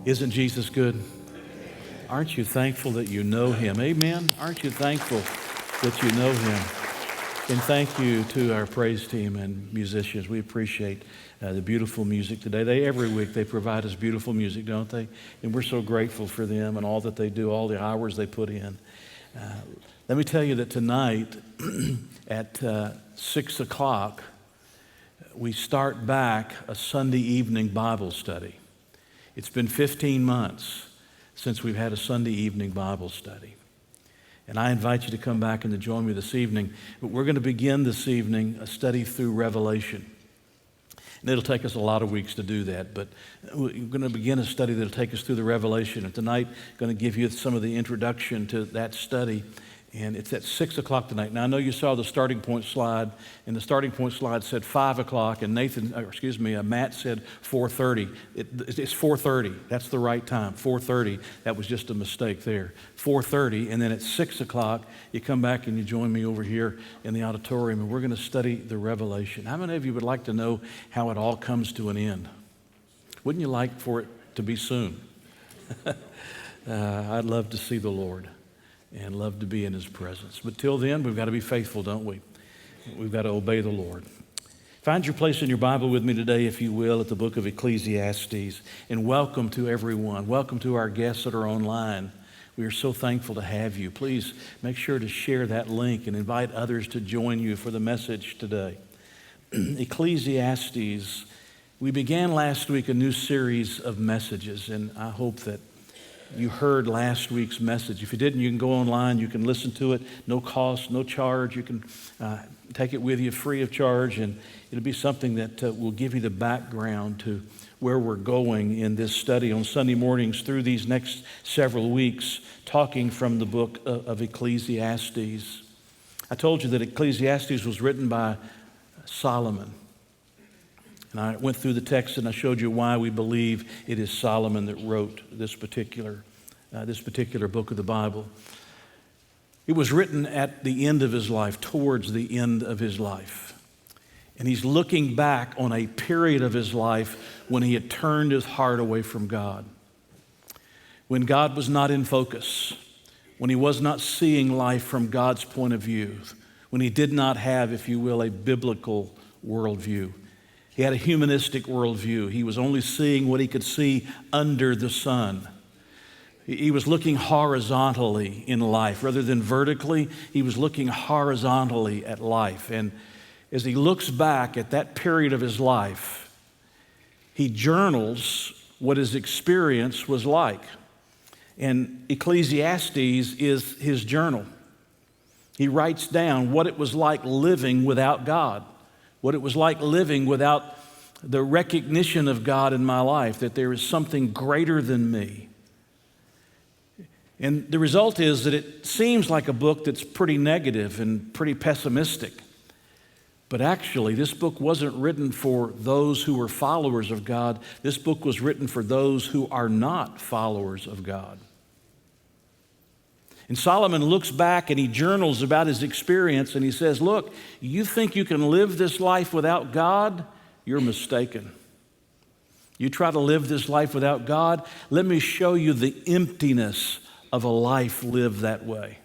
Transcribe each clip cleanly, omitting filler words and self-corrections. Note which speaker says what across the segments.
Speaker 1: Isn't Jesus good? Aren't you thankful that you know him? Amen? Aren't you thankful that you know him? And thank you to our praise team and musicians. We appreciate the beautiful music today. Every week they provide us beautiful music, don't they? And we're so grateful for them and all that they do, all the hours they put in. Let me tell you that tonight at 6 o'clock, we start back a Sunday evening Bible study. It's been 15 months since we've had a Sunday evening Bible study. And I invite you to come back and to join me this evening. But we're going to begin this evening a study through Revelation. And it'll take us a lot of weeks to do that, but we're going to begin a study that'll take us through the Revelation. And tonight, I'm going to give you some of the introduction to that study. And it's at 6 o'clock tonight. Now, I know you saw the starting point slide, and the starting point slide said 5 o'clock, and Matt said 4:30. It's 4:30. That's the right time, 4:30. That was just a mistake there. 4:30, and then at 6 o'clock, you come back and you join me over here in the auditorium, and we're going to study the Revelation. How many of you would like to know how it all comes to an end? Wouldn't you like for it to be soon? I'd love to see the Lord and love to be in his presence. But till then, we've got to be faithful, don't we? We've got to obey the Lord. Find your place in your Bible with me today, if you will, at the book of Ecclesiastes. And welcome to everyone. Welcome to our guests that are online. We are so thankful to have you. Please make sure to share that link and invite others to join you for the message today. Ecclesiastes, we began last week a new series of messages, and I hope that you heard last week's message. If you didn't, you can go online, you can listen to it, no cost, no charge. You can take it with you free of charge, and it'll be something that will give you the background to where we're going in this study on Sunday mornings through these next several weeks, talking from the book of Ecclesiastes. I told you that Ecclesiastes was written by Solomon. And I went through the text and I showed you why we believe it is Solomon that wrote this particular book of the Bible. It was written at the end of his life, towards the end of his life. And he's looking back on a period of his life when he had turned his heart away from God, when God was not in focus, when he was not seeing life from God's point of view, when he did not have, if you will, a biblical worldview. He had a humanistic worldview. He was only seeing what he could see under the sun. He was looking horizontally in life. Rather than vertically, he was looking horizontally at life. And as he looks back at that period of his life, he journals what his experience was like. And Ecclesiastes is his journal. He writes down what it was like living without God, what it was like living without the recognition of God in my life, that there is something greater than me. And the result is that it seems like a book that's pretty negative and pretty pessimistic. But actually, this book wasn't written for those who were followers of God. This book was written for those who are not followers of God. And Solomon looks back and he journals about his experience and he says, look, you think you can live this life without God? You're mistaken. You try to live this life without God? Let me show you the emptiness of a life lived that way.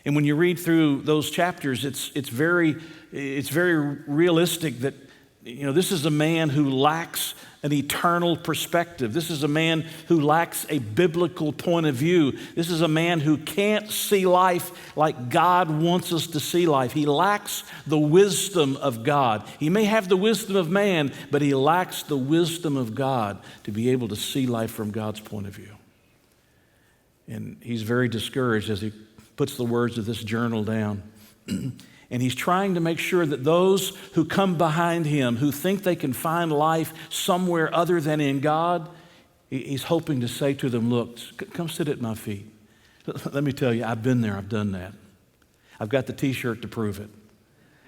Speaker 1: And when you read through those chapters, it's very realistic that, this is a man who lacks an eternal perspective. This is a man who lacks a biblical point of view. This is a man who can't see life like God wants us to see life. He lacks the wisdom of God. He may have the wisdom of man, but he lacks the wisdom of God to be able to see life from God's point of view. And he's very discouraged as he puts the words of this journal down. And he's trying to make sure that those who come behind him, who think they can find life somewhere other than in God, he's hoping to say to them, look, come sit at my feet. Let me tell you, I've been there, I've done that. I've got the t-shirt to prove it.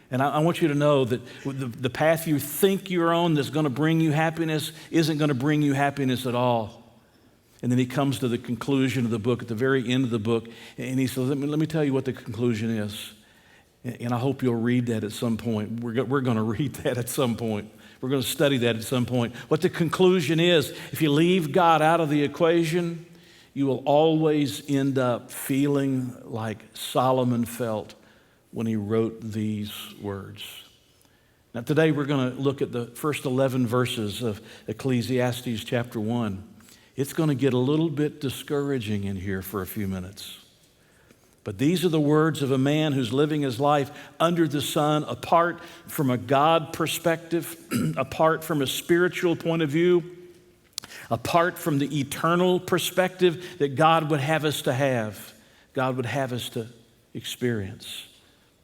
Speaker 1: And I want you to know that the path you think you're on that's going to bring you happiness isn't going to bring you happiness at all. And then he comes to the conclusion of the book, at the very end of the book, and he says, let me tell you what the conclusion is. And I hope you'll read that at some point. We're going to read that at some point. We're going to study that at some point. What the conclusion is, if you leave God out of the equation, you will always end up feeling like Solomon felt when he wrote these words. Now today we're going to look at the first 11 verses of Ecclesiastes chapter 1. It's going to get a little bit discouraging in here for a few minutes. But these are the words of a man who's living his life under the sun, apart from a God perspective, apart from a spiritual point of view, apart from the eternal perspective that God would have us to have, God would have us to experience.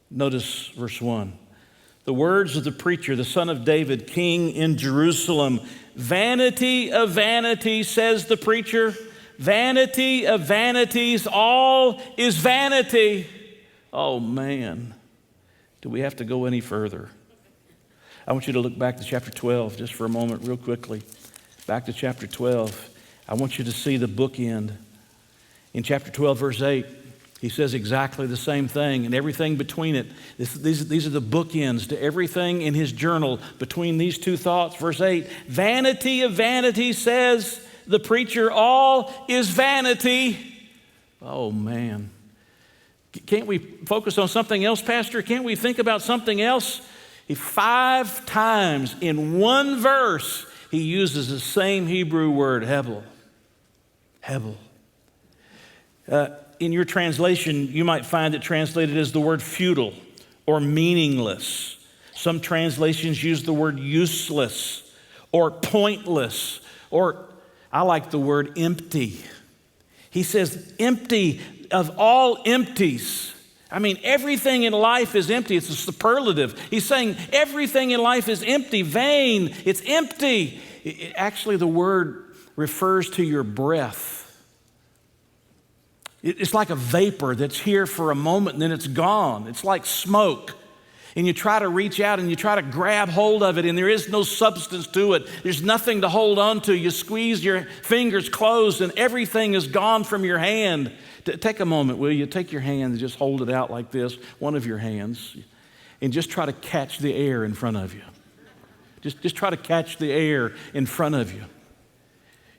Speaker 1: Notice verse 1. The words of the preacher, the son of David, king in Jerusalem. Vanity of vanities, says the preacher. Vanity of vanities, all is vanity. Oh man, do we have to go any further? I want you to look back to chapter 12 just for a moment real quickly. Back to chapter 12. I want you to see the bookend. In chapter 12, verse 8, he says exactly the same thing and everything between it. These are the bookends to everything in his journal between these two thoughts. Verse 8, vanity of vanity, says the preacher, all is vanity. Oh man. Can't we focus on something else, Pastor? Can't we think about something else? 5 times in one verse, he uses the same Hebrew word, hebel. Hebel. In your translation, you might find it translated as the word futile or meaningless. Some translations use the word useless or pointless, or I like the word empty. He says empty of all empties. I mean, everything in life is empty. It's a superlative. He's saying everything in life is empty, vain. It's empty. Actually, the word refers to your breath. It's like a vapor that's here for a moment and then it's gone. It's like smoke. And you try to reach out and you try to grab hold of it and there is no substance to it. There's nothing to hold on to. You squeeze your fingers closed and everything is gone from your hand. Take a moment, will you? Take your hand and just hold it out like this, one of your hands, and just try to catch the air in front of you. Just try to catch the air in front of you.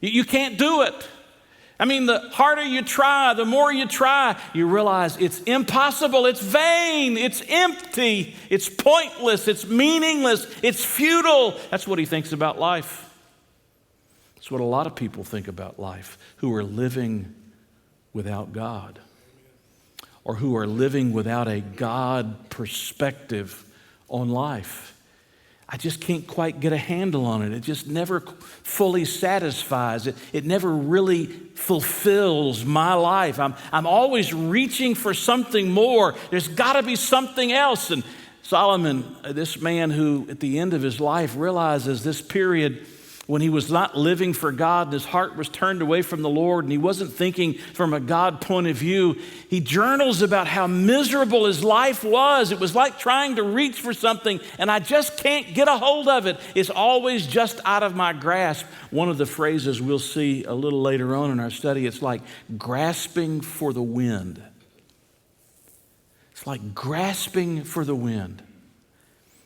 Speaker 1: You can't do it. I mean, the harder you try, the more you try, you realize it's impossible, it's vain, it's empty, it's pointless, it's meaningless, it's futile. That's what he thinks about life. That's what a lot of people think about life who are living without God or who are living without a God perspective on life. I just can't quite get a handle on it. It just never fully satisfies. It never really fulfills my life. I'm always reaching for something more. There's got to be something else. And Solomon, this man who at the end of his life realizes this period when he was not living for God and his heart was turned away from the Lord and he wasn't thinking from a God point of view, he journals about how miserable his life was. It was like trying to reach for something and I just can't get a hold of it. It's always just out of my grasp. One of the phrases we'll see a little later on in our study, it's like grasping for the wind. It's like grasping for the wind.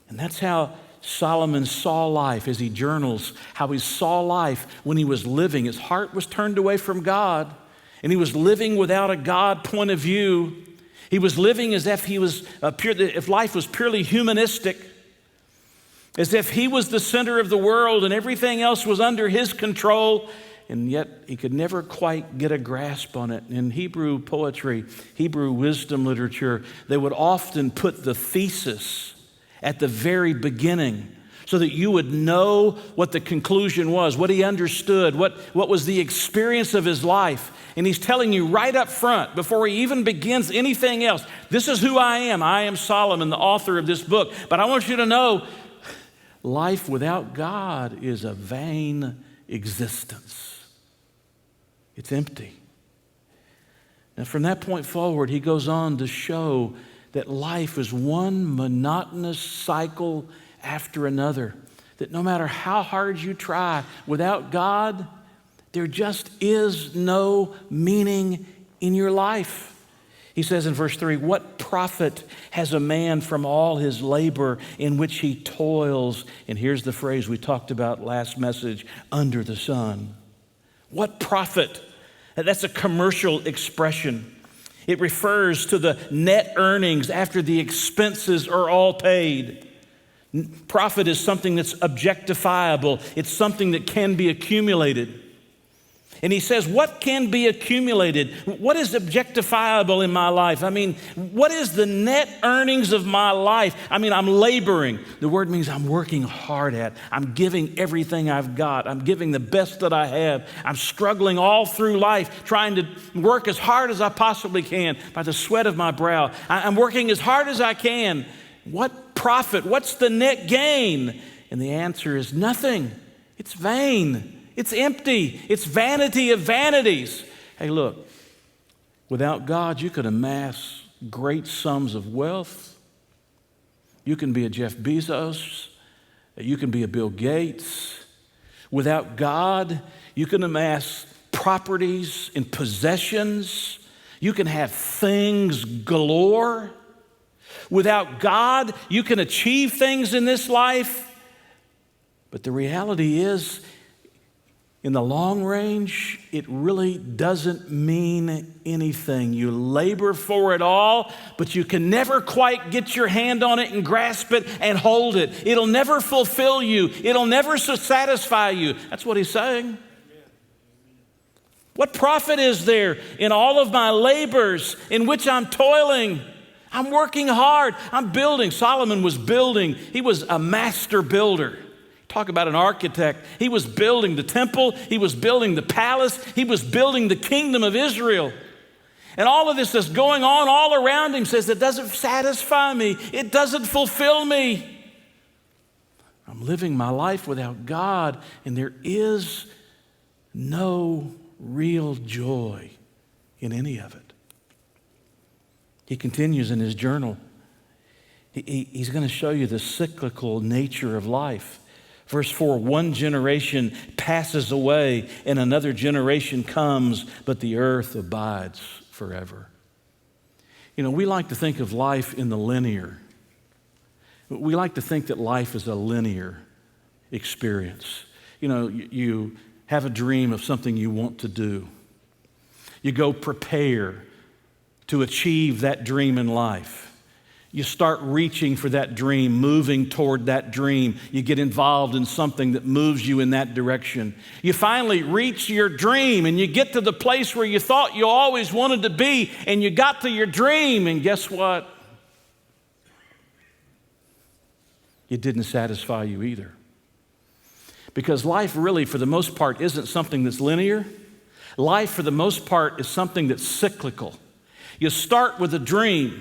Speaker 1: And that's how Solomon saw life as he journals, how he saw life when he was living. His heart was turned away from God, and he was living without a God point of view. He was living as if if life was purely humanistic, as if he was the center of the world and everything else was under his control, and yet he could never quite get a grasp on it. In Hebrew poetry, Hebrew wisdom literature, they would often put the thesis at the very beginning so that you would know what the conclusion was, what he understood, what was the experience of his life. And he's telling you right up front, before he even begins anything else, this is who I am. I am Solomon, the author of this book. But I want you to know, life without God is a vain existence. It's empty. Now from that point forward, he goes on to show that life is one monotonous cycle after another. That no matter how hard you try, without God, there just is no meaning in your life. He says in verse 3, what profit has a man from all his labor in which he toils? And here's the phrase we talked about last message, under the sun. What profit? That's a commercial expression. It refers to the net earnings after the expenses are all paid. Profit is something that's objectifiable. It's something that can be accumulated. And he says, what can be accumulated? What is objectifiable in my life? I mean, what is the net earnings of my life? I mean, I'm laboring. The word means I'm working hard at. I'm giving everything I've got. I'm giving the best that I have. I'm struggling all through life, trying to work as hard as I possibly can by the sweat of my brow. I'm working as hard as I can. What profit? What's the net gain? And the answer is nothing. It's vain. It's empty. It's vanity of vanities. Hey, look, without God, you could amass great sums of wealth. You can be a Jeff Bezos. You can be a Bill Gates. Without God, you can amass properties and possessions. You can have things galore. Without God, you can achieve things in this life. But the reality is, in the long range, it really doesn't mean anything. You labor for it all, but you can never quite get your hand on it and grasp it and hold it. It'll never fulfill you. It'll never satisfy you. That's what he's saying. What profit is there in all of my labors in which I'm toiling? I'm working hard. I'm building. Solomon was building. He was a master builder. Talk about an architect. He was building the temple. He was building the palace. He was building the kingdom of Israel. And all of this that's going on all around him says, it doesn't satisfy me. It doesn't fulfill me. I'm living my life without God, and there is no real joy in any of it. He continues in his journal. He's going to show you the cyclical nature of life. Verse 4, one generation passes away and another generation comes, but the earth abides forever. You know, we like to think of life in the linear. We like to think that life is a linear experience. You know, you have a dream of something you want to do. You go prepare to achieve that dream in life. You start reaching for that dream, moving toward that dream. You get involved in something that moves you in that direction. You finally reach your dream and you get to the place where you thought you always wanted to be, and you got to your dream, and guess what? It didn't satisfy you either. Because life really, for the most part, isn't something that's linear. Life, for the most part, is something that's cyclical. You start with a dream.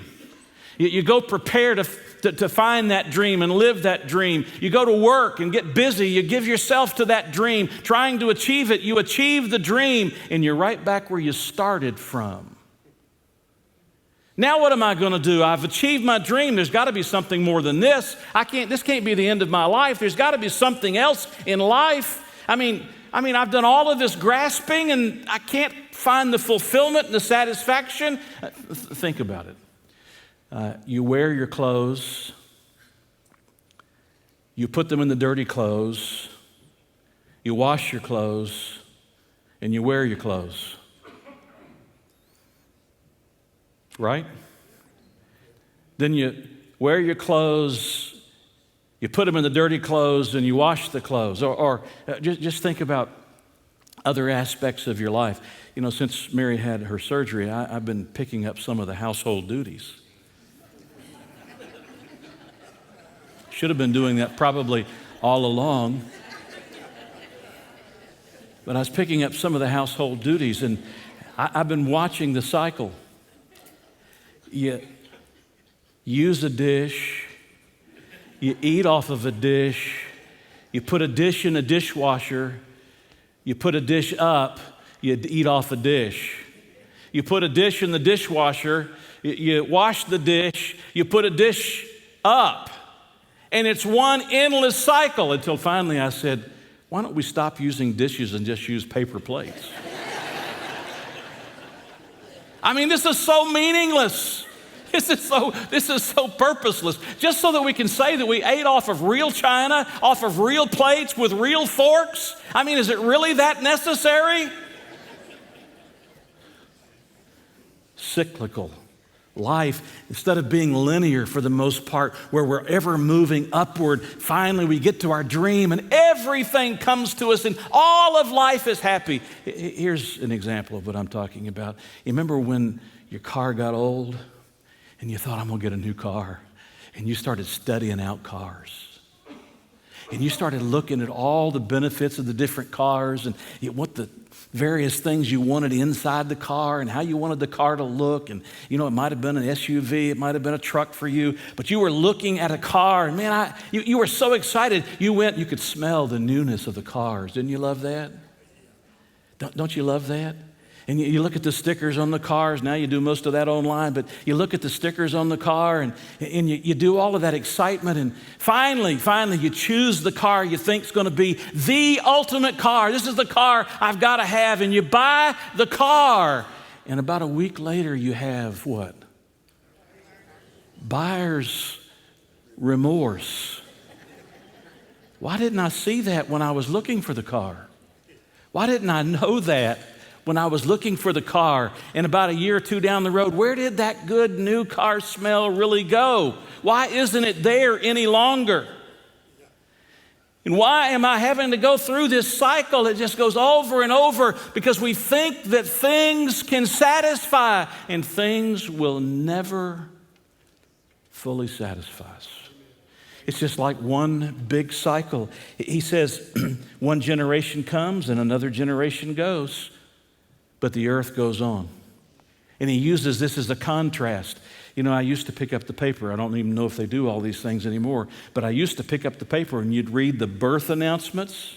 Speaker 1: You go prepare to find that dream and live that dream. You go to work and get busy. You give yourself to that dream, trying to achieve it. You achieve the dream, and you're right back where you started from. Now what am I going to do? I've achieved my dream. There's got to be something more than this. This can't be the end of my life. There's got to be something else in life. I mean, I've done all of this grasping, and I can't find the fulfillment and the satisfaction. Think about it. You wear your clothes, you put them in the dirty clothes, you wash your clothes, and you wear your clothes. Right? Then you wear your clothes, you put them in the dirty clothes, and you wash the clothes. Or just think about other aspects of your life. You know, since Mary had her surgery, I've been picking up some of the household duties. Should have been doing that probably all along. But I was picking up some of the household duties, and I've been watching the cycle. You use a dish, you eat off of a dish, you put a dish in a dishwasher, you put a dish up, you eat off a dish. You put a dish in the dishwasher, you wash the dish, you put a dish up. And it's one endless cycle until finally I said, why don't we stop using dishes and just use paper plates? I mean, this is so meaningless. This is so purposeless. Just so that we can say that we ate off of real china, off of real plates with real forks. I mean, is it really that necessary? Cyclical life, instead of being linear for the most part, where we're ever moving upward, finally we get to our dream and everything comes to us and all of life is happy. Here's an example of what I'm talking about. You remember when your car got old and you thought, I'm gonna get a new car, and you started studying out cars. And you started looking at all the benefits of the different cars and what the various things you wanted inside the car and how you wanted the car to look. And, it might have been an SUV, it might have been a truck for you, but you were looking at a car and man, you were so excited. You could smell the newness of the cars. Didn't you love that? Don't you love that? And you look at the stickers on the cars. Now you do most of that online, but you look at the stickers on the car and you do all of that excitement. And finally, you choose the car you think is going to be the ultimate car. This is the car I've got to have. And you buy the car. And about a week later, you have what? Buyer's remorse. Why didn't I see that when I was looking for the car? Why didn't I know that when I was looking for the car? And about a year or two down the road, where did that good new car smell really go? Why isn't it there any longer? And why am I having to go through this cycle? It just goes over and over because we think that things can satisfy, and things will never fully satisfy us. It's just like one big cycle. He says, one generation comes and another generation goes, but the earth goes on. And he uses this as a contrast. I used to pick up the paper. I don't even know if they do all these things anymore, but I used to pick up the paper and you'd read the birth announcements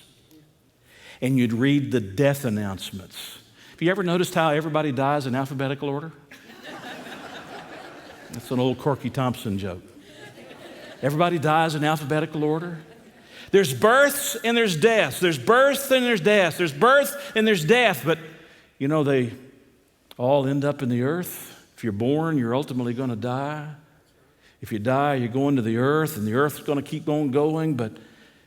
Speaker 1: and you'd read the death announcements. Have you ever noticed how everybody dies in alphabetical order? That's an old Corky Thompson joke. Everybody dies in alphabetical order. There's births and there's deaths. There's births and there's deaths. There's birth and there's death. But, they all end up in the earth. If you're born, you're ultimately going to die. If you die, you're going to the earth, and the earth's going to keep on going, but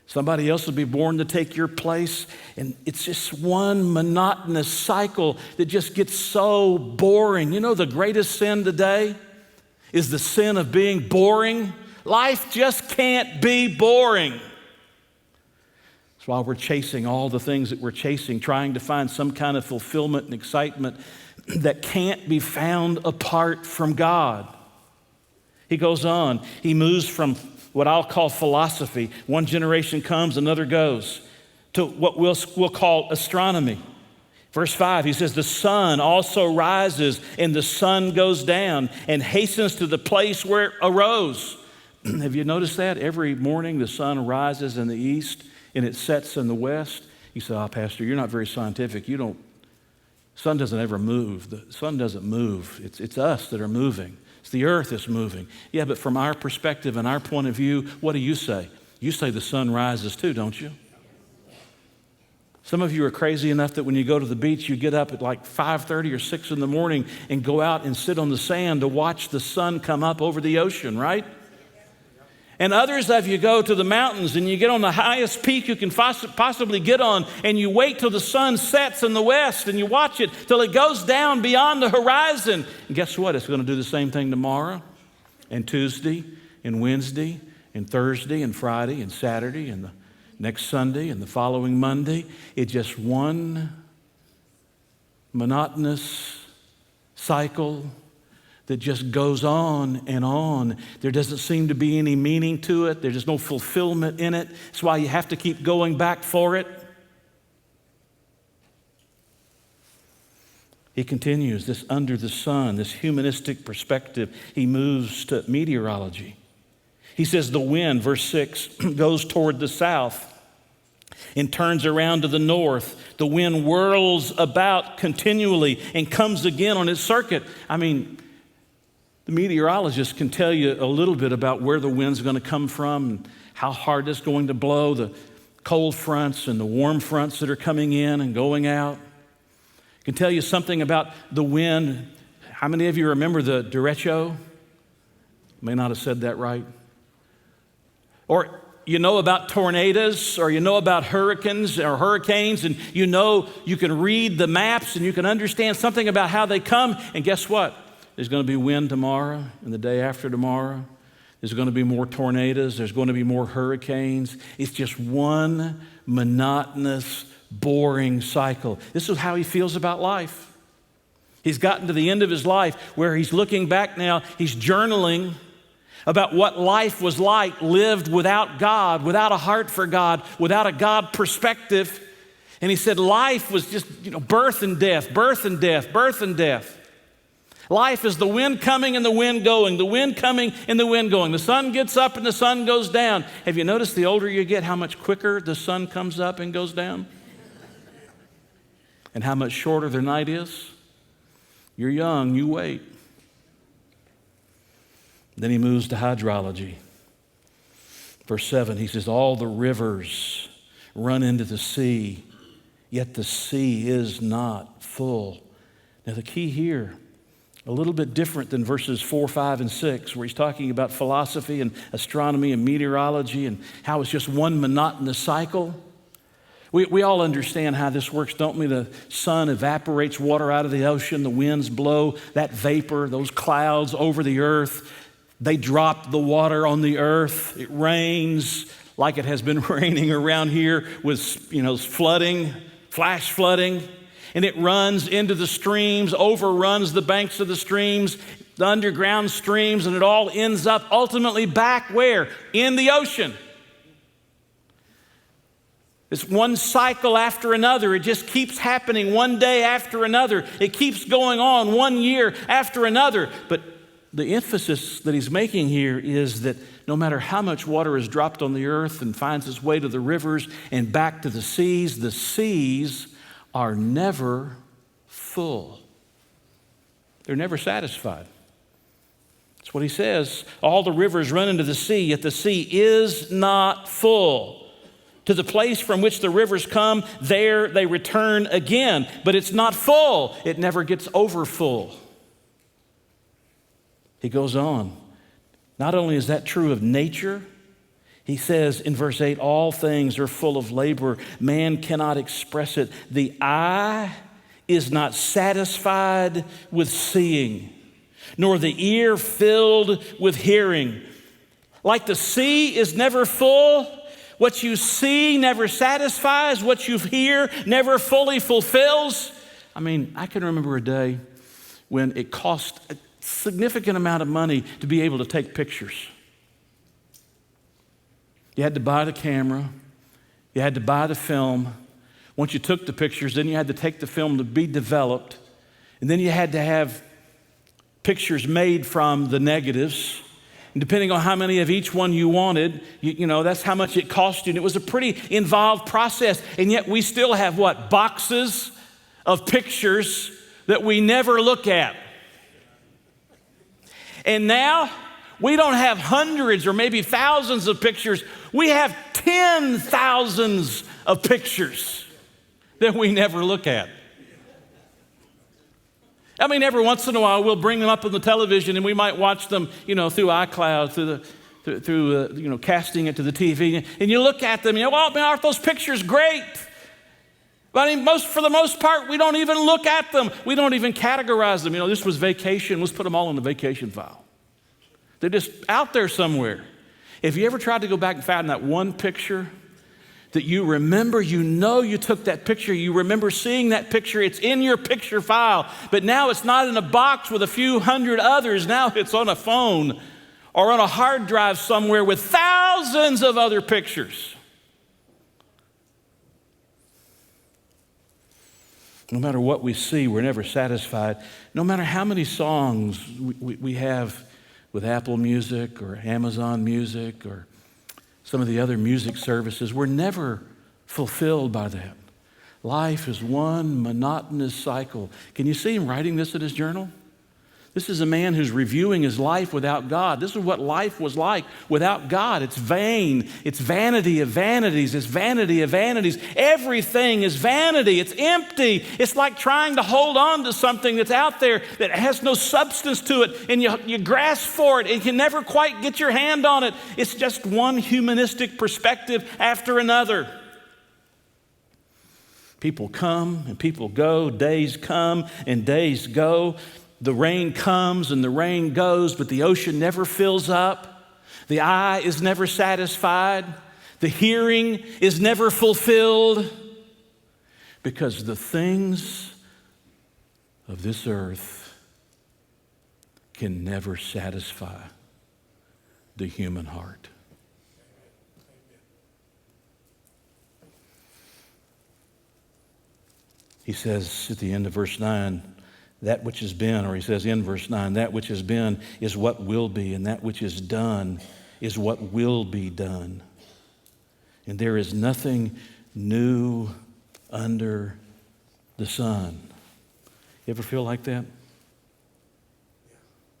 Speaker 1: somebody else will be born to take your place. And it's just one monotonous cycle that just gets so boring. The greatest sin today is the sin of being boring. Life just can't be boring. That's why we're chasing all the things that we're chasing, trying to find some kind of fulfillment and excitement that can't be found apart from God. He goes on. He moves from what I'll call philosophy. One generation comes, another goes, to what we'll call astronomy. Verse 5, he says, the sun also rises and the sun goes down and hastens to the place where it arose. Have you noticed that? Every morning the sun rises in the east and it sets in the west. You say, Pastor, you're not very scientific. Sun doesn't ever move. The sun doesn't move. It's us that are moving. It's the earth that's moving. Yeah, but from our perspective and our point of view, what do you say? You say the sun rises too, don't you? Some of you are crazy enough that when you go to the beach, you get up at like 5:30 or 6 in the morning and go out and sit on the sand to watch the sun come up over the ocean, right? And others of you go to the mountains and you get on the highest peak you can possibly get on, and you wait till the sun sets in the west and you watch it till it goes down beyond the horizon. And guess what? It's going to do the same thing tomorrow and Tuesday and Wednesday and Thursday and Friday and Saturday and the next Sunday and the following Monday. It's just one monotonous cycle that just goes on and on. There doesn't seem to be any meaning to it. There's just no fulfillment in it. That's why you have to keep going back for it. He continues, this under the sun, this humanistic perspective. He moves to meteorology. He says the wind, verse 6, goes toward the south and turns around to the north. The wind whirls about continually and comes again on its circuit. The meteorologist can tell you a little bit about where the wind's going to come from and how hard it's going to blow, the cold fronts and the warm fronts that are coming in and going out. Can tell you something about the wind, How many of you remember the derecho? May not have said that right. Or you know about tornadoes, or you know about hurricanes, and you can read the maps and you can understand something about how they come. And guess what? There's going to be wind tomorrow and the day after tomorrow. There's going to be more tornadoes. There's going to be more hurricanes. It's just one monotonous, boring cycle. This is how he feels about life. He's gotten to the end of his life where he's looking back now. He's journaling about what life was like lived without God, without a heart for God, without a God perspective. And he said life was just, birth and death, birth and death, birth and death. Life is the wind coming and the wind going, the wind coming and the wind going. The sun gets up and the sun goes down. Have you noticed the older you get, how much quicker the sun comes up and goes down? And how much shorter the night is? You're young, you wait. Then he moves to hydrology. Verse 7, he says, all the rivers run into the sea, yet the sea is not full. Now the key here, a little bit different than verses 4, 5, and 6, where he's talking about philosophy and astronomy and meteorology and how it's just one monotonous cycle. We all understand how this works, don't we? The sun evaporates water out of the ocean, the winds blow that vapor, those clouds over the earth. They drop the water on the earth. It rains like it has been raining around here with, flooding, flash flooding. And it runs into the streams, overruns the banks of the streams, the underground streams, and it all ends up ultimately back where? In the ocean. It's one cycle after another. It just keeps happening one day after another. It keeps going on 1 year after another. But the emphasis that he's making here is that no matter how much water is dropped on the earth and finds its way to the rivers and back to the seas are never full. They're never satisfied. That's what he says. All the rivers run into the sea, yet the sea is not full. To the place from which the rivers come, there they return again. But it's not full. It never gets over full. He goes on. Not only is that true of nature, he says in verse 8, all things are full of labor. Man cannot express it. The eye is not satisfied with seeing, nor the ear filled with hearing. Like the sea is never full, what you see never satisfies, what you hear never fully fulfills. I can remember a day when it cost a significant amount of money to be able to take pictures. You had to buy the camera. You had to buy the film. Once you took the pictures, then you had to take the film to be developed. And then you had to have pictures made from the negatives. And depending on how many of each one you wanted, that's how much it cost you. And it was a pretty involved process. And yet we still have boxes of pictures that we never look at. And now we don't have hundreds or maybe thousands of pictures. We have 10,000s of pictures that we never look at. Every once in a while we'll bring them up on the television and we might watch them, through iCloud, through casting it to the TV. And you look at them, aren't those pictures great? But for the most part, we don't even look at them. We don't even categorize them. This was vacation. Let's put them all in the vacation file. They're just out there somewhere. If you ever tried to go back and find that one picture that you remember, you took that picture, you remember seeing that picture, it's in your picture file, but now it's not in a box with a few hundred others. Now it's on a phone or on a hard drive somewhere with thousands of other pictures. No matter what we see, we're never satisfied. No matter how many songs we have with Apple Music or Amazon Music or some of the other music services, we're never fulfilled by that. Life is one monotonous cycle. Can you see him writing this in his journal? This is a man who's reviewing his life without God. This is what life was like without God. It's vain. It's vanity of vanities. It's vanity of vanities. Everything is vanity. It's empty. It's like trying to hold on to something that's out there that has no substance to it, and you grasp for it and can never quite get your hand on it. It's just one humanistic perspective after another. People come and people go. Days come and days go. The rain comes and the rain goes, but the ocean never fills up. The eye is never satisfied. The hearing is never fulfilled, because the things of this earth can never satisfy the human heart. He says at the end of verse 9, that which has been, or he says in verse 9, that which has been is what will be, and that which is done is what will be done. And there is nothing new under the sun. You ever feel like that?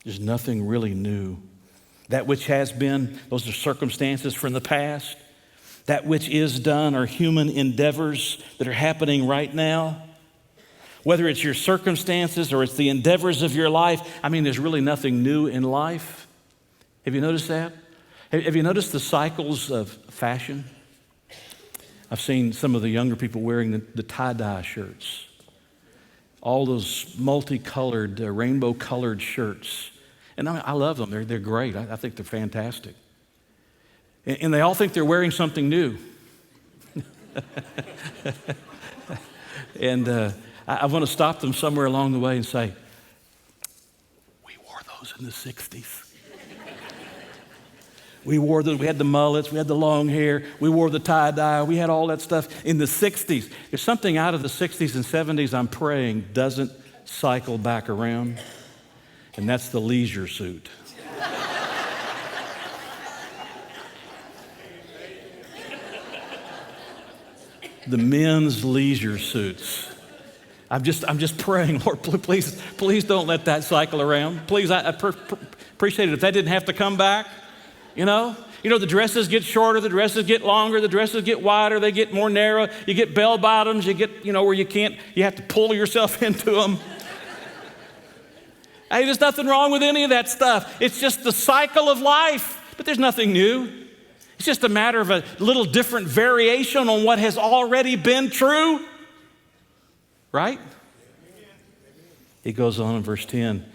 Speaker 1: There's nothing really new. That which has been, those are circumstances from the past. That which is done are human endeavors that are happening right now. Whether it's your circumstances or it's the endeavors of your life, there's really nothing new in life. Have you noticed that? Have you noticed the cycles of fashion? I've seen some of the younger people wearing the tie-dye shirts. All those multicolored, rainbow-colored shirts. And I love them. They're great. I think they're fantastic. And they all think they're wearing something new. And I want to stop them somewhere along the way and say, we wore those in the 60s. We had the mullets, we had the long hair, we wore the tie-dye, we had all that stuff in the 60s. There's something out of the 60s and 70s I'm praying doesn't cycle back around, and that's the leisure suit. The men's leisure suits. I'm just praying, Lord, please don't let that cycle around. Please, I appreciate it if that didn't have to come back. You know, the dresses get shorter, the dresses get longer, the dresses get wider, they get more narrow. You get bell bottoms, you get, where you have to pull yourself into them. Hey, there's nothing wrong with any of that stuff. It's just the cycle of life, but there's nothing new. It's just a matter of a little different variation on what has already been true. Right? He goes on in verse 10.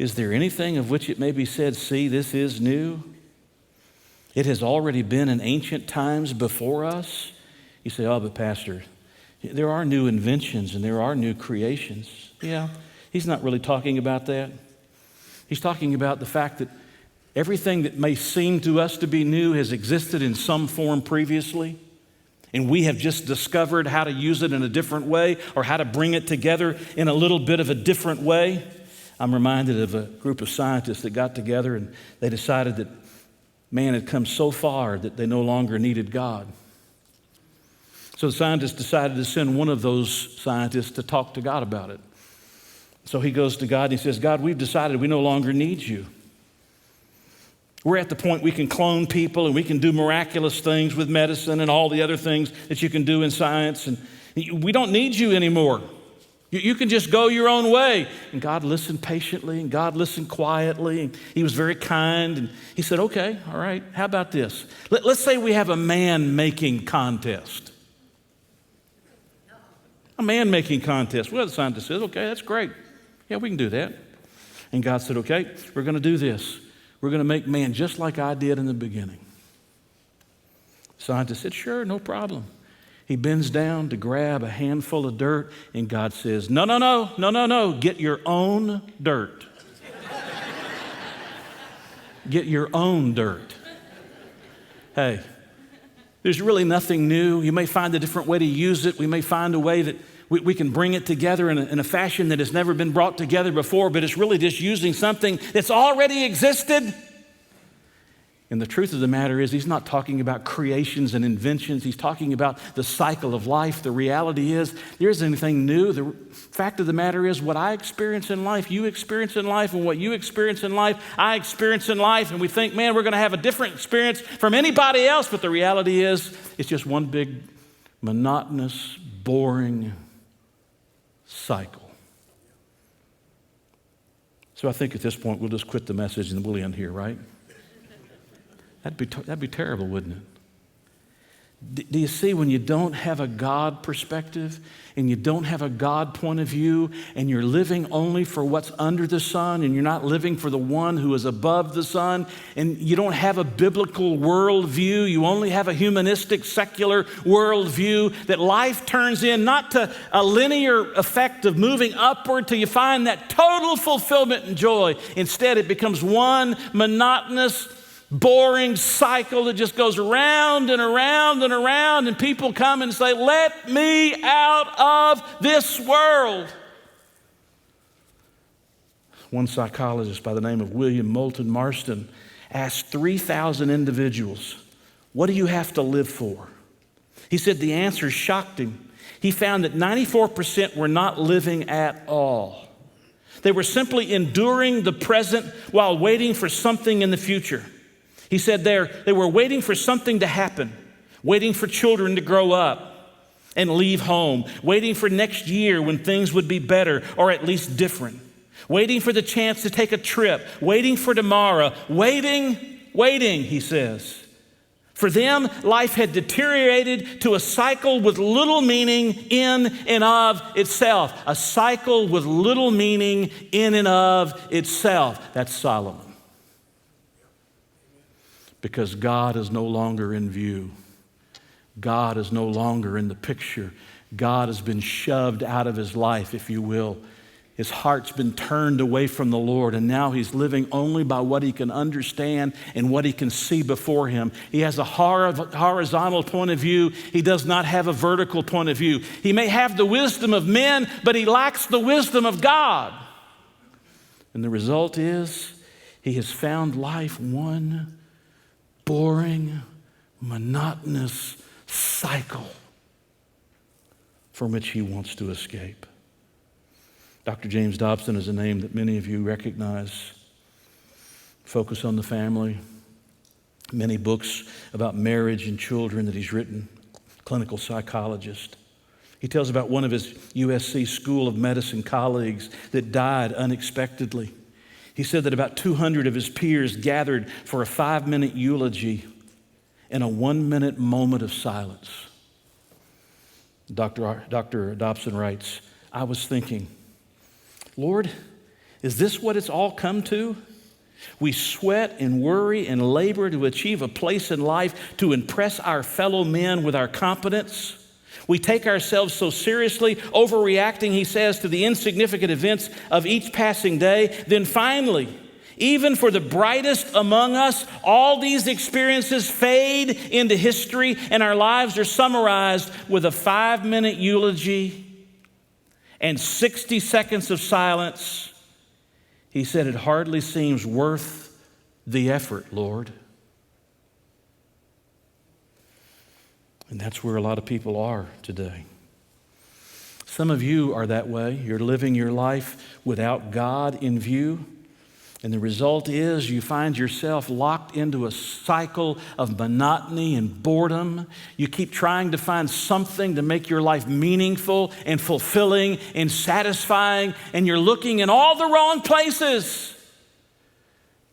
Speaker 1: Is there anything of which it may be said, see, this is new? It has already been in ancient times before us. You say, oh, but Pastor, there are new inventions and there are new creations. Yeah, he's not really talking about that. He's talking about the fact that everything that may seem to us to be new has existed in some form previously. And we have just discovered how to use it in a different way or how to bring it together in a little bit of a different way. I'm reminded of a group of scientists that got together and they decided that man had come so far that they no longer needed God. So the scientists decided to send one of those scientists to talk to God about it. So he goes to God and he says, God, we've decided we no longer need you. We're at the point we can clone people and we can do miraculous things with medicine and all the other things that you can do in science. And we don't need you anymore. You can just go your own way. And God listened patiently and God listened quietly. And he was very kind. And he said, okay, all right, how about this? Let's say we have a man-making contest. A man-making contest. Well, the scientist says, okay, that's great. Yeah, we can do that. And God said, okay, we're going to do this. We're going to make man just like I did in the beginning. The scientist said, sure, no problem. He bends down to grab a handful of dirt, and God says, no, get your own dirt. Get your own dirt. Hey, there's really nothing new. You may find a different way to use it. We may find a way that we can bring it together in a fashion that has never been brought together before, but it's really just using something that's already existed. And the truth of the matter is, he's not talking about creations and inventions. He's talking about the cycle of life. The reality is, there isn't anything new. The fact of the matter is, what I experience in life, you experience in life, and what you experience in life, I experience in life. And we think, man, we're going to have a different experience from anybody else. But the reality is, it's just one big, monotonous, boring cycle. So I think at this point, we'll just quit the message and we'll end here, right? That'd be terrible, wouldn't it? Do you see, when you don't have a God perspective and you don't have a God point of view and you're living only for what's under the sun and you're not living for the one who is above the sun, and you don't have a biblical worldview, you only have a humanistic, secular worldview, that life turns in not to a linear effect of moving upward till you find that total fulfillment and joy. Instead, it becomes one monotonous, boring cycle that just goes around and around and around, and people come and say, let me out of this world. One psychologist by the name of William Moulton Marston asked 3,000 individuals, what do you have to live for? He said the answer shocked him. He found that 94% were not living at all. They were simply enduring the present while waiting for something in the future. He said they were waiting for something to happen, waiting for children to grow up and leave home, waiting for next year when things would be better or at least different, waiting for the chance to take a trip, waiting for tomorrow, waiting, he says. For them, life had deteriorated to a cycle with little meaning in and of itself. A cycle with little meaning in and of itself. That's Solomon. Because God is no longer in view. God is no longer in the picture. God has been shoved out of his life, if you will. His heart's been turned away from the Lord, and now he's living only by what he can understand and what he can see before him. He has a horizontal point of view. He does not have a vertical point of view. He may have the wisdom of men, but he lacks the wisdom of God. And the result is, he has found life one boring, monotonous cycle from which he wants to escape. Dr. James Dobson is a name that many of you recognize. Focus on the Family. Many books about marriage and children that he's written. Clinical psychologist. He tells about one of his USC School of Medicine colleagues that died unexpectedly. He said that about 200 of his peers gathered for a 5-minute eulogy and a 1-minute moment of silence. Dr. Dobson writes, I was thinking, Lord, is this what it's all come to? We sweat and worry and labor to achieve a place in life to impress our fellow men with our competence. We take ourselves so seriously, overreacting, he says, to the insignificant events of each passing day. Then finally, even for the brightest among us, all these experiences fade into history, and our lives are summarized with a 5-minute eulogy and 60 seconds of silence. He said, it hardly seems worth the effort, Lord. And that's where a lot of people are today. Some of you are that way. You're living your life without God in view. And the result is you find yourself locked into a cycle of monotony and boredom. You keep trying to find something to make your life meaningful and fulfilling and satisfying, and you're looking in all the wrong places.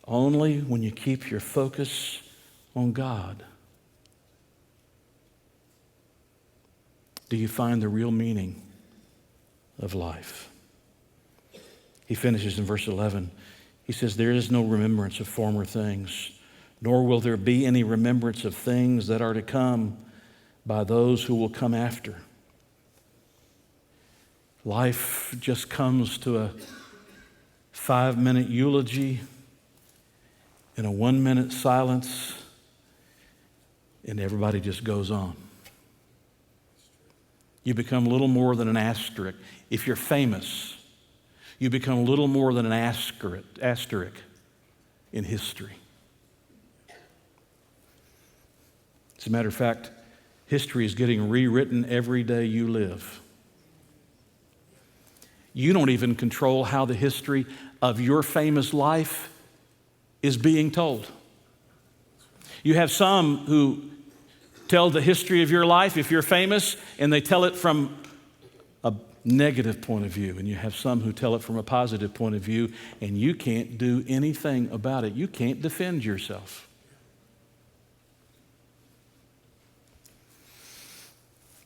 Speaker 1: Only when you keep your focus on God do you find the real meaning of life. He finishes in verse 11. He says, there is no remembrance of former things, nor will there be any remembrance of things that are to come by those who will come after. Life just comes to a 5-minute eulogy and a 1-minute silence, and everybody just goes on. You become little more than an asterisk. If you're famous, you become little more than an asterisk in history. As a matter of fact, history is getting rewritten every day you live. You don't even control how the history of your famous life is being told. You have some who tell the history of your life if you're famous, and they tell it from a negative point of view. And you have some who tell it from a positive point of view, and you can't do anything about it. You can't defend yourself.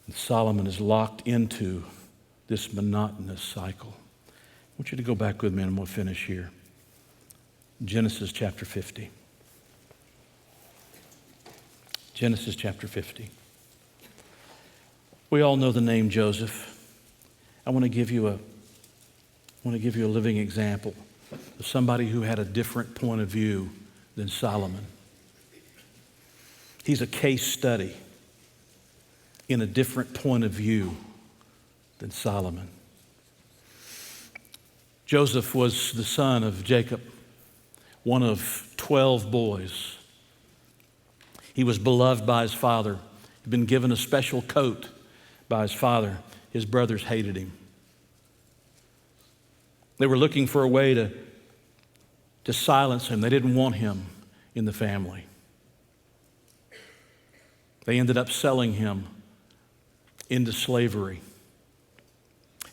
Speaker 1: And Solomon is locked into this monotonous cycle. I want you to go back with me and we'll finish here. Genesis chapter 50. Genesis chapter 50. We all know the name Joseph. I want to give you a living example of somebody who had a different point of view than Solomon. He's a case study in a different point of view than Solomon. Joseph was the son of Jacob, one of 12 boys. He was beloved by his father. He'd been given a special coat by his father. His brothers hated him. They were looking for a way to silence him. They didn't want him in the family. They ended up selling him into slavery.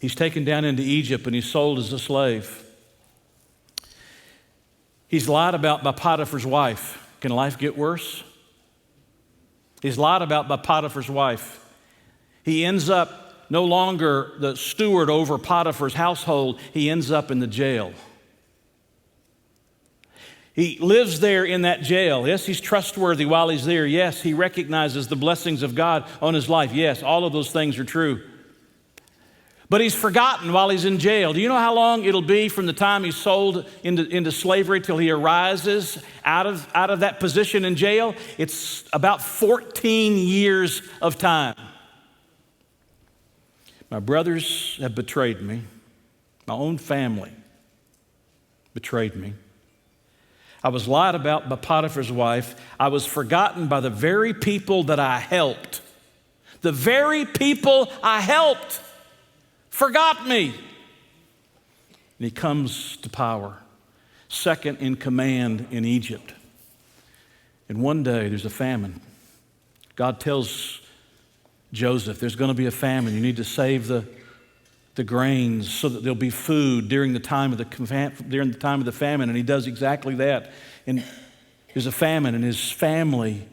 Speaker 1: He's taken down into Egypt and he's sold as a slave. He's lied about by Potiphar's wife. Can life get worse? He's lied about by Potiphar's wife. He ends up no longer the steward over Potiphar's household. He ends up in the jail. He lives there in that jail. Yes, he's trustworthy while he's there. Yes, he recognizes the blessings of God on his life. Yes, all of those things are true. But he's forgotten while he's in jail. Do you know how long it'll be from the time he's sold into slavery till he arises out of that position in jail? It's about 14 years of time. My brothers have betrayed me. My own family betrayed me. I was lied about by Potiphar's wife. I was forgotten by the very people that I helped. The very people I helped forgot me. And he comes to power, second in command in Egypt. And one day there's a famine. God tells Joseph, there's going to be a famine. You need to save the grains so that there'll be food during the time of the famine. And he does exactly that. And there's a famine, and his family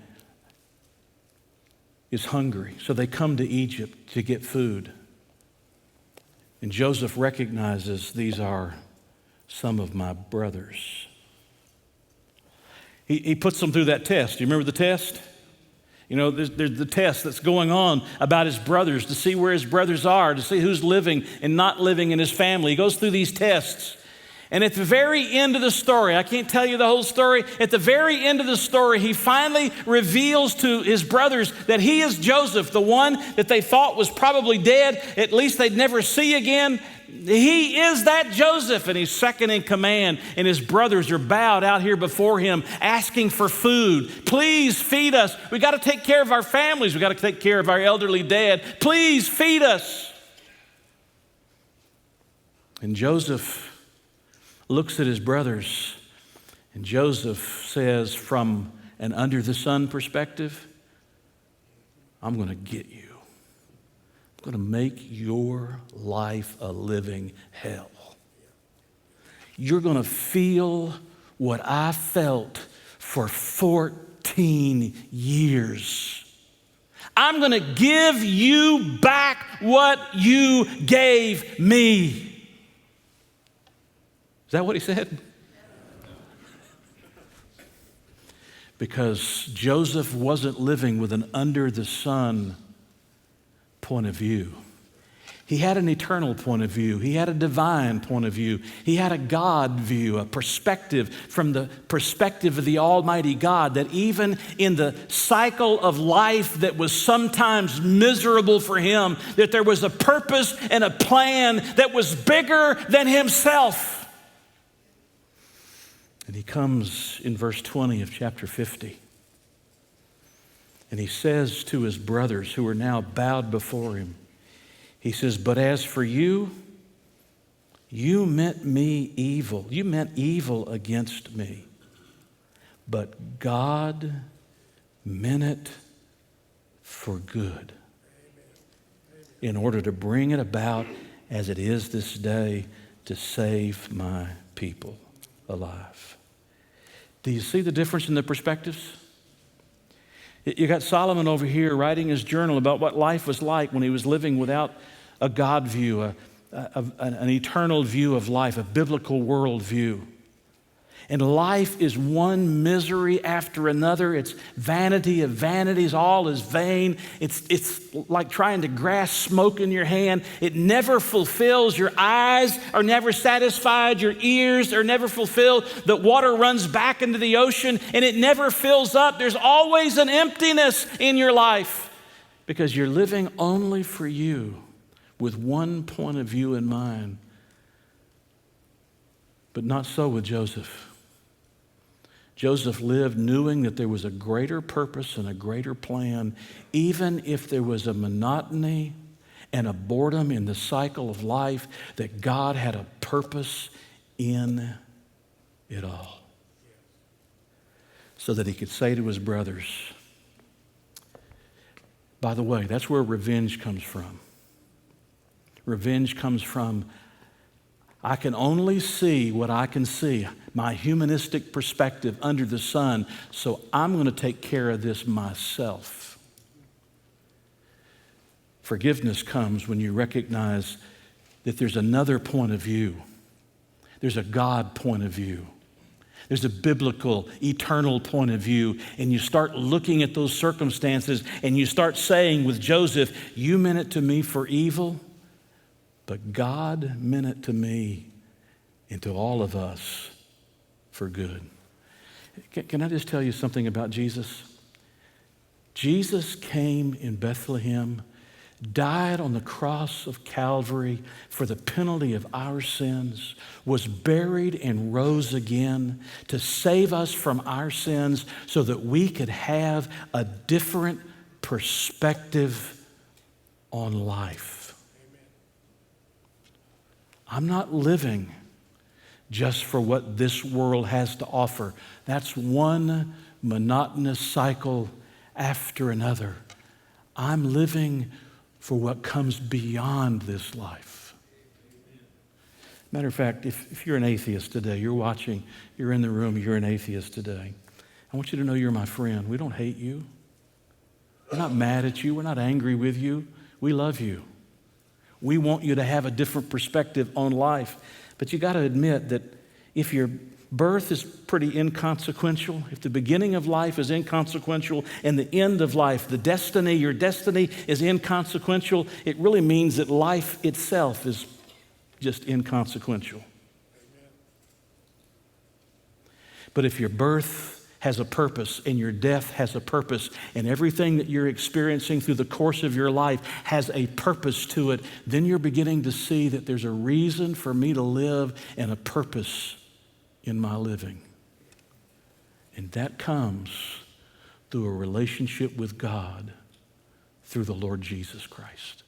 Speaker 1: is hungry. So they come to Egypt to get food. And Joseph recognizes these are some of my brothers. He puts them through that test. Do you remember the test? You know, there's the test that's going on about his brothers to see where his brothers are, to see who's living and not living in his family. He goes through these tests. And at the very end of the story, I can't tell you the whole story. At the very end of the story, he finally reveals to his brothers that he is Joseph, the one that they thought was probably dead, at least they'd never see again. He is that Joseph, and he's second in command, and his brothers are bowed out here before him, asking for food. Please feed us. We got to take care of our families. We got to take care of our elderly dad. Please feed us. And Joseph looks at his brothers, and Joseph says, from an under the sun perspective, I'm going to get you. I'm going to make your life a living hell. You're going to feel what I felt for 14 years. I'm going to give you back what you gave me. Is that what he said? Because Joseph wasn't living with an under the sun point of view. He had an eternal point of view. He had a divine point of view. He had a God view, a perspective from the perspective of the Almighty God, that even in the cycle of life that was sometimes miserable for him, that there was a purpose and a plan that was bigger than himself. And he comes in verse 20 of chapter 50. And he says to his brothers who are now bowed before him, he says, but as for you, you meant me evil. You meant evil against me. But God meant it for good in order to bring it about as it is this day to save my people alive. Do you see the difference in the perspectives? You got Solomon over here writing his journal about what life was like when he was living without a God view, an eternal view of life, a biblical world view. And life is one misery after another. It's vanity of vanities. All is vain. It's like trying to grasp smoke in your hand. It never fulfills. Your eyes are never satisfied. Your ears are never fulfilled. The water runs back into the ocean and it never fills up. There's always an emptiness in your life because you're living only for you with one point of view in mind. But not so with Joseph. Joseph lived knowing that there was a greater purpose and a greater plan, even if there was a monotony and a boredom in the cycle of life, that God had a purpose in it all. So that he could say to his brothers, by the way, that's where revenge comes from. Revenge comes from, I can only see what I can see, my humanistic perspective under the sun, so I'm going to take care of this myself. Forgiveness comes when you recognize that there's another point of view. There's a God point of view. There's a biblical, eternal point of view, and you start looking at those circumstances and you start saying with Joseph, you meant it to me for evil, but God meant it to me and to all of us for good. Can I just tell you something about Jesus? Jesus came in Bethlehem, died on the cross of Calvary for the penalty of our sins, was buried and rose again to save us from our sins so that we could have a different perspective on life. I'm not living just for what this world has to offer. That's one monotonous cycle after another. I'm living for what comes beyond this life. Matter of fact, if you're an atheist today, you're watching, you're in the room, you're an atheist today, I want you to know you're my friend. We don't hate you. We're not mad at you. We're not angry with you. We love you. We want you to have a different perspective on life. But you got to admit that if your birth is pretty inconsequential, if the beginning of life is inconsequential and the end of life, your destiny is inconsequential, it really means that life itself is just inconsequential. But if your birth has a purpose and your death has a purpose and everything that you're experiencing through the course of your life has a purpose to it, then you're beginning to see that there's a reason for me to live and a purpose in my living. And that comes through a relationship with God through the Lord Jesus Christ.